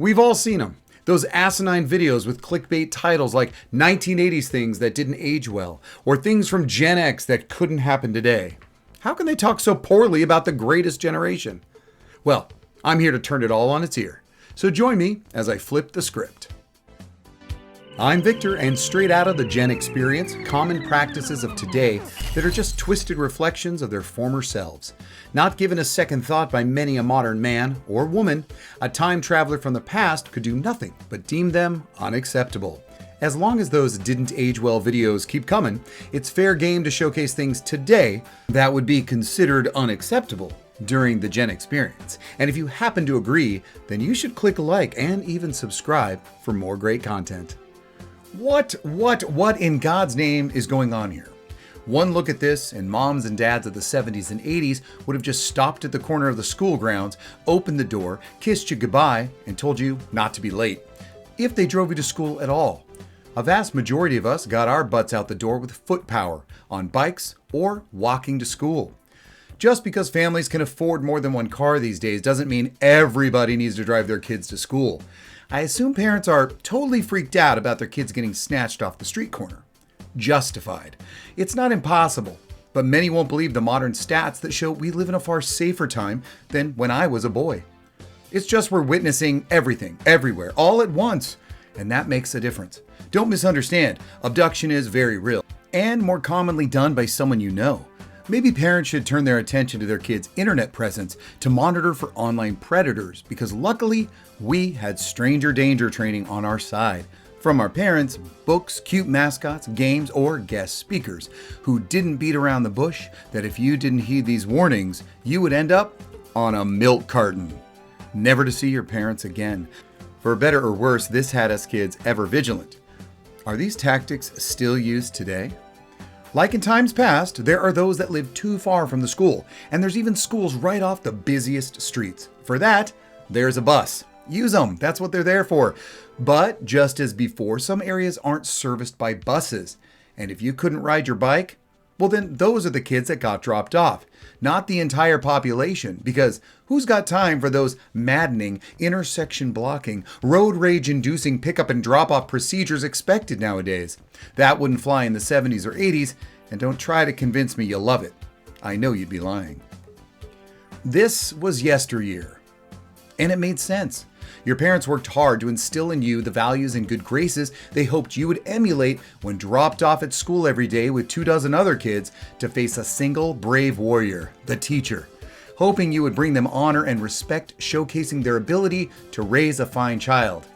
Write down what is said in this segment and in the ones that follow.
We've all seen them. Those asinine videos with clickbait titles like 1980s things that didn't age well, or things from Gen X that couldn't happen today. How can they talk so poorly about the greatest generation? Well, I'm here to turn it all on its ear. So join me as I flip the script. I'm Victor, and straight out of the Gen Experience, common practices of today that are just twisted reflections of their former selves. Not given a second thought by many a modern man or woman, a time traveler from the past could do nothing but deem them unacceptable. As long as those didn't age well videos keep coming, it's fair game to showcase things today that would be considered unacceptable during the Gen Experience. And if you happen to agree, then you should click like and even subscribe for more great content. What in God's name is going on here? One look at this, and moms and dads of the 70s and 80s would have just stopped at the corner of the school grounds, opened the door, kissed you goodbye, and told you not to be late, if they drove you to school at all. A vast majority of us got our butts out the door with foot power, on bikes or walking to school. Just because families can afford more than one car these days doesn't mean everybody needs to drive their kids to school. I assume parents are totally freaked out about their kids getting snatched off the street corner. Justified. It's not impossible, but many won't believe the modern stats that show we live in a far safer time than when I was a boy. It's just we're witnessing everything, everywhere, all at once, and that makes a difference. Don't misunderstand, abduction is very real, and more commonly done by someone you know. Maybe parents should turn their attention to their kids' internet presence to monitor for online predators, because luckily, we had stranger danger training on our side. From our parents, books, cute mascots, games, or guest speakers, who didn't beat around the bush that if you didn't heed these warnings, you would end up on a milk carton. Never to see your parents again. For better or worse, this had us kids ever vigilant. Are these tactics still used today? Like in times past, there are those that live too far from the school, and there's even schools right off the busiest streets. For that, there's a bus. Use them, that's what they're there for. But just as before, some areas aren't serviced by buses. And if you couldn't ride your bike, well then those are the kids that got dropped off, not the entire population, because who's got time for those maddening, intersection blocking, road rage inducing pickup and drop off procedures expected nowadays? That wouldn't fly in the 70s or 80s, and don't try to convince me you love it. I know you'd be lying. This was yesteryear, and it made sense. Your parents worked hard to instill in you the values and good graces they hoped you would emulate when dropped off at school every day with 24 other kids to face a single brave warrior, the teacher, hoping you would bring them honor and respect, showcasing their ability to raise a fine child.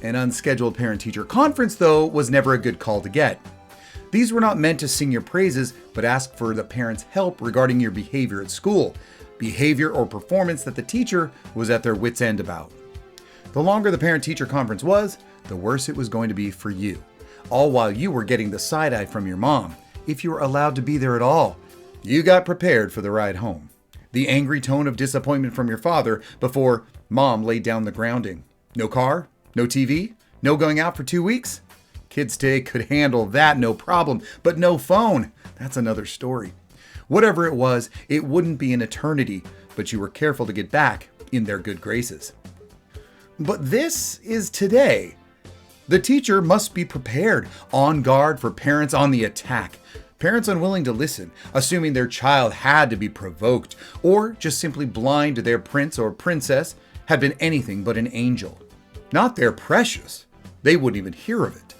An unscheduled parent-teacher conference, though, was never a good call to get. These were not meant to sing your praises, but ask for the parents' help regarding your behavior at school, behavior or performance that the teacher was at their wits' end about. The longer the parent-teacher conference was, the worse it was going to be for you. All while you were getting the side-eye from your mom, if you were allowed to be there at all. You got prepared for the ride home. The angry tone of disappointment from your father before mom laid down the grounding. No car? No TV? No going out for 2 weeks? Kids today could handle that no problem, but no phone. That's another story. Whatever it was, it wouldn't be an eternity, but you were careful to get back in their good graces. But this is today. The teacher must be prepared, on guard for parents on the attack. Parents unwilling to listen, assuming their child had to be provoked, or just simply blind to their prince or princess had been anything but an angel. Not their precious. They wouldn't even hear of it.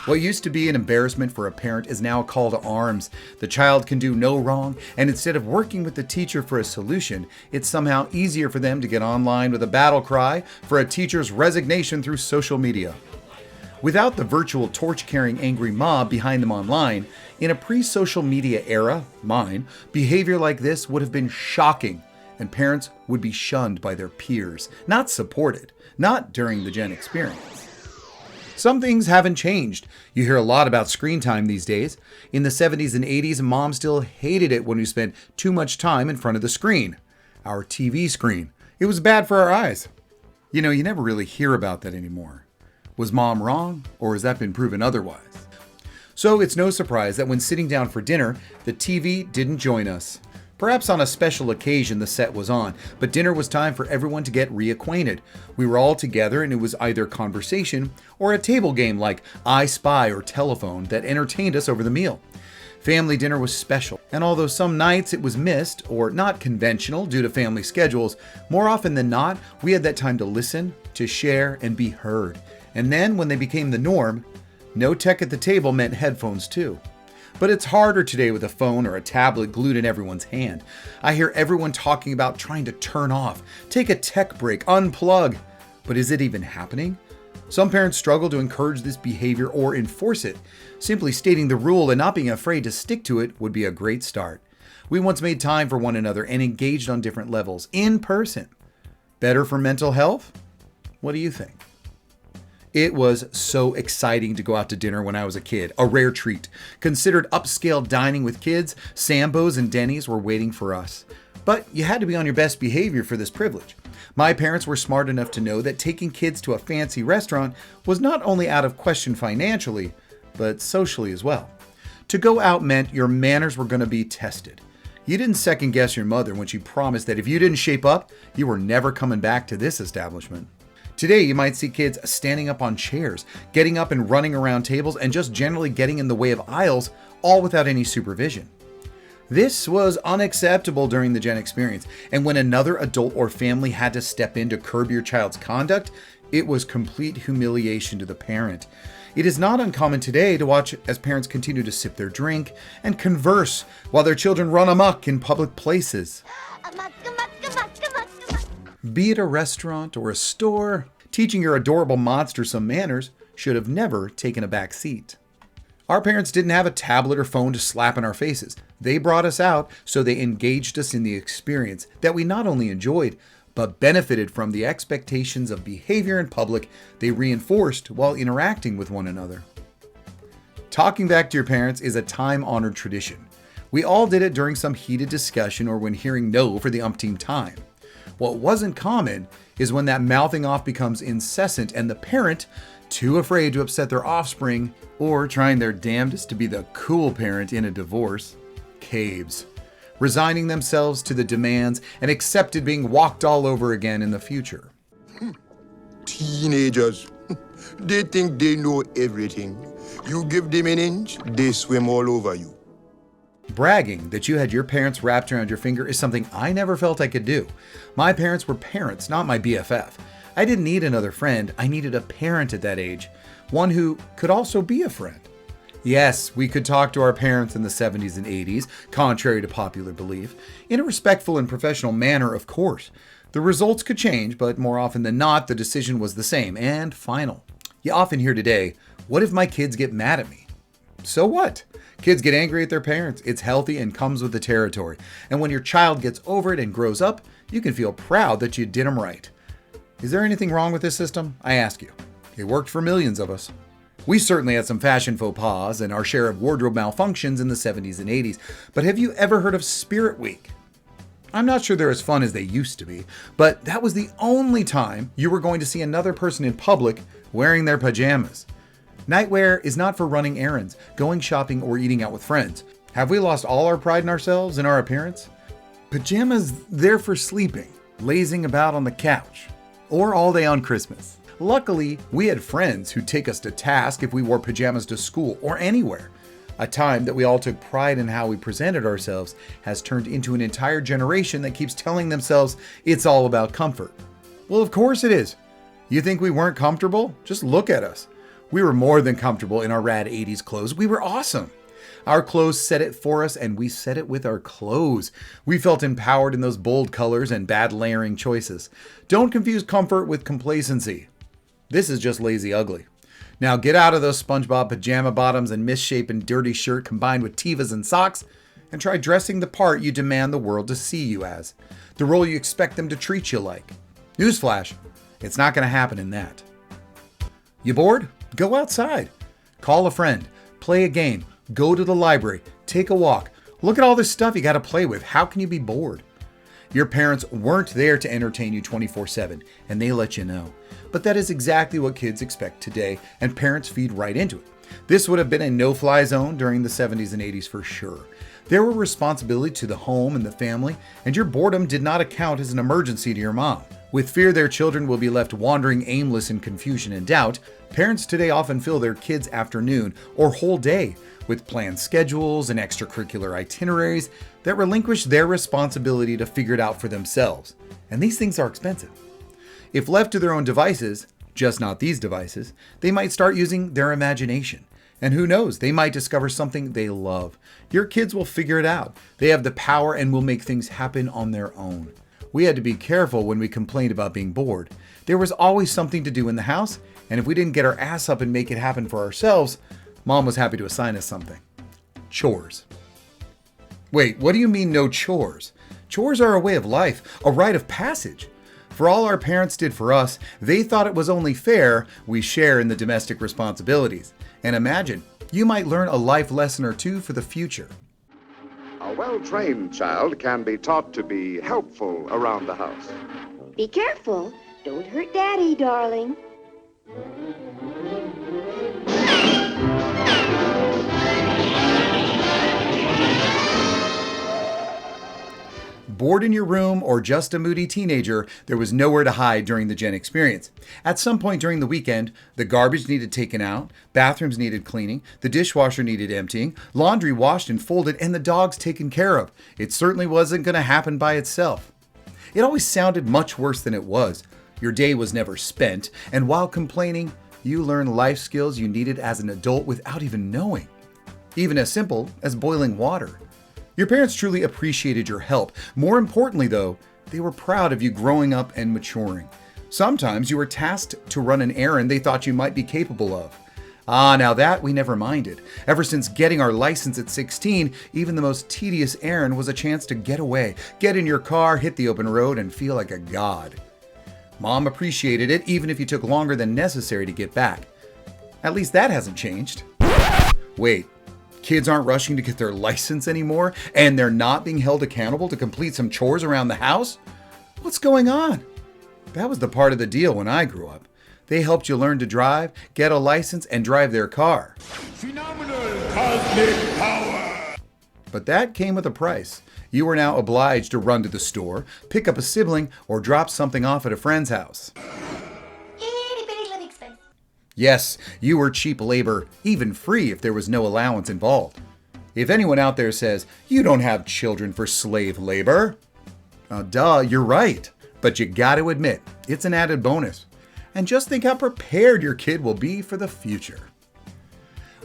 What used to be an embarrassment for a parent is now a call to arms. The child can do no wrong, and instead of working with the teacher for a solution, it's somehow easier for them to get online with a battle cry for a teacher's resignation through social media. Without the virtual torch-carrying angry mob behind them online, in a pre-social media era, mine, behavior like this would have been shocking, and parents would be shunned by their peers, not supported, not during the Gen Experience. Some things haven't changed. You hear a lot about screen time these days. In the 70s and 80s, mom still hated it when we spent too much time in front of the screen. Our TV screen. It was bad for our eyes. You know, you never really hear about that anymore. Was mom wrong, or has that been proven otherwise? So it's no surprise that when sitting down for dinner, the TV didn't join us. Perhaps on a special occasion the set was on, but dinner was time for everyone to get reacquainted. We were all together and it was either conversation or a table game like I Spy or Telephone that entertained us over the meal. Family dinner was special, and although some nights it was missed or not conventional due to family schedules, more often than not, we had that time to listen, to share, and be heard. And then, when they became the norm, no tech at the table meant headphones too. But it's harder today with a phone or a tablet glued in everyone's hand. I hear everyone talking about trying to turn off, take a tech break, unplug. But is it even happening? Some parents struggle to encourage this behavior or enforce it. Simply stating the rule and not being afraid to stick to it would be a great start. We once made time for one another and engaged on different levels, in person. Better for mental health? What do you think? It was so exciting to go out to dinner when I was a kid, a rare treat. Considered upscale dining with kids, Sambo's and Denny's were waiting for us. But you had to be on your best behavior for this privilege. My parents were smart enough to know that taking kids to a fancy restaurant was not only out of question financially, but socially as well. To go out meant your manners were going to be tested. You didn't second guess your mother when she promised that if you didn't shape up, you were never coming back to this establishment. Today, you might see kids standing up on chairs, getting up and running around tables, and just generally getting in the way of aisles, all without any supervision. This was unacceptable during the Gen experience, and when another adult or family had to step in to curb your child's conduct, it was complete humiliation to the parent. It is not uncommon today to watch as parents continue to sip their drink and converse while their children run amok in public places. Be it a restaurant or a store, teaching your adorable monster some manners should have never taken a back seat. Our parents didn't have a tablet or phone to slap in our faces. They brought us out, so they engaged us in the experience that we not only enjoyed, but benefited from the expectations of behavior in public they reinforced while interacting with one another. Talking back to your parents is a time-honored tradition. We all did it during some heated discussion or when hearing no for the umpteenth time. What wasn't common is when that mouthing off becomes incessant and the parent, too afraid to upset their offspring or trying their damnedest to be the cool parent in a divorce, caves, resigning themselves to the demands and accepted being walked all over again in the future. Teenagers, they think they know everything. You give them an inch, they swim all over you. Bragging that you had your parents wrapped around your finger is something I never felt I could do. My parents were parents, not my BFF. I didn't need another friend, I needed a parent at that age, one who could also be a friend. Yes, we could talk to our parents in the 70s and 80s, contrary to popular belief, in a respectful and professional manner, of course. The results could change, but more often than not, the decision was the same and final. You often hear today, what if my kids get mad at me? So what? Kids get angry at their parents. It's healthy and comes with the territory. And when your child gets over it and grows up, you can feel proud that you did them right. Is there anything wrong with this system? I ask you. It worked for millions of us. We certainly had some fashion faux pas and our share of wardrobe malfunctions in the 70s and 80s, but have you ever heard of Spirit Week? I'm not sure they're as fun as they used to be, but that was the only time you were going to see another person in public wearing their pajamas. Nightwear is not for running errands, going shopping, or eating out with friends. Have we lost all our pride in ourselves and our appearance? Pajamas, they're for sleeping, lazing about on the couch, or all day on Christmas. Luckily, we had friends who'd take us to task if we wore pajamas to school or anywhere. A time that we all took pride in how we presented ourselves has turned into an entire generation that keeps telling themselves it's all about comfort. Well, of course it is. You think we weren't comfortable? Just look at us. We were more than comfortable in our rad 80s clothes. We were awesome. Our clothes said it for us, and we said it with our clothes. We felt empowered in those bold colors and bad layering choices. Don't confuse comfort with complacency. This is just lazy ugly. Now get out of those SpongeBob pajama bottoms and misshapen dirty shirt combined with Tevas and socks, and try dressing the part you demand the world to see you as, the role you expect them to treat you like. Newsflash, it's not going to happen in that. You bored? Go outside. Call a friend. Play a game. Go to the library. Take a walk. Look at all this stuff you got to play with. How can you be bored? Your parents weren't there to entertain you 24/7, and they let you know. But that is exactly what kids expect today, and parents feed right into it. This would have been a no-fly zone during the 70s and 80s for sure. There were responsibility to the home and the family, and your boredom did not account as an emergency to your mom. With fear their children will be left wandering aimless in confusion and doubt, parents today often fill their kids' afternoon or whole day with planned schedules and extracurricular itineraries that relinquish their responsibility to figure it out for themselves. And these things are expensive. If left to their own devices, just not these devices, they might start using their imagination. And who knows, they might discover something they love. Your kids will figure it out. They have the power and will make things happen on their own. We had to be careful when we complained about being bored. There was always something to do in the house, and if we didn't get our ass up and make it happen for ourselves, Mom was happy to assign us something. Chores. Wait, what do you mean no chores? Chores are a way of life, a rite of passage. For all our parents did for us, they thought it was only fair we share in the domestic responsibilities. And imagine, you might learn a life lesson or two for the future. A well-trained child can be taught to be helpful around the house. Be careful. Don't hurt Daddy, darling. Bored in your room or just a moody teenager, there was nowhere to hide during the Gen experience. At some point during the weekend, the garbage needed taken out, bathrooms needed cleaning, the dishwasher needed emptying, laundry washed and folded, and the dogs taken care of. It certainly wasn't going to happen by itself. It always sounded much worse than it was. Your day was never spent, and while complaining, you learned life skills you needed as an adult without even knowing. Even as simple as boiling water. Your parents truly appreciated your help. More importantly, though, they were proud of you growing up and maturing. Sometimes you were tasked to run an errand they thought you might be capable of. Now that we never minded. Ever since getting our license at 16, even the most tedious errand was a chance to get away, get in your car, hit the open road, and feel like a god. Mom appreciated it even if you took longer than necessary to get back. At least that hasn't changed. Wait. Kids aren't rushing to get their license anymore, and they're not being held accountable to complete some chores around the house? What's going on? That was the part of the deal when I grew up. They helped you learn to drive, get a license, and drive their car. Phenomenal cosmic power! But that came with a price. You were now obliged to run to the store, pick up a sibling, or drop something off at a friend's house. Yes, you were cheap labor, even free if there was no allowance involved. If anyone out there says, you don't have children for slave labor, you're right. But you gotta admit, it's an added bonus. And just think how prepared your kid will be for the future.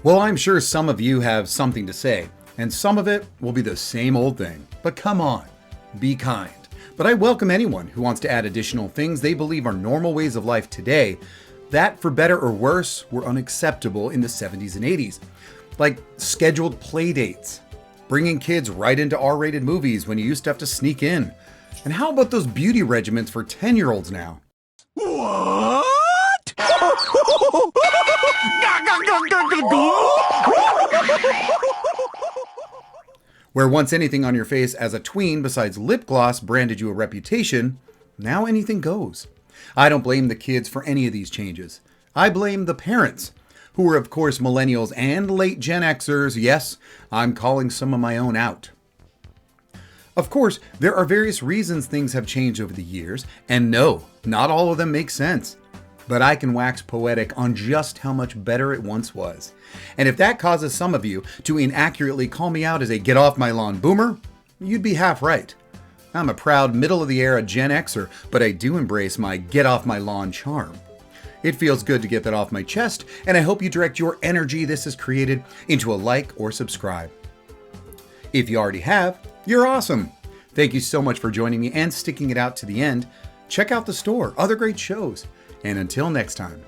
Well, I'm sure some of you have something to say, and some of it will be the same old thing. But come on, be kind. But I welcome anyone who wants to add additional things they believe are normal ways of life today that, for better or worse, were unacceptable in the 70s and 80s. Like scheduled play dates, bringing kids right into R-rated movies when you used to have to sneak in. And how about those beauty regimens for 10-year-olds now? What? Where once anything on your face as a tween besides lip gloss branded you a reputation, now anything goes. I don't blame the kids for any of these changes. I blame the parents, who were of course millennials and late Gen Xers. Yes, I'm calling some of my own out. Of course, there are various reasons things have changed over the years, and no, not all of them make sense. But I can wax poetic on just how much better it once was. And if that causes some of you to inaccurately call me out as a get off my lawn boomer, you'd be half right. I'm a proud middle-of-the-era Gen Xer, but I do embrace my get-off-my-lawn charm. It feels good to get that off my chest, and I hope you direct your energy this has created into a like or subscribe. If you already have, you're awesome. Thank you so much for joining me and sticking it out to the end. Check out the store, other great shows, and until next time,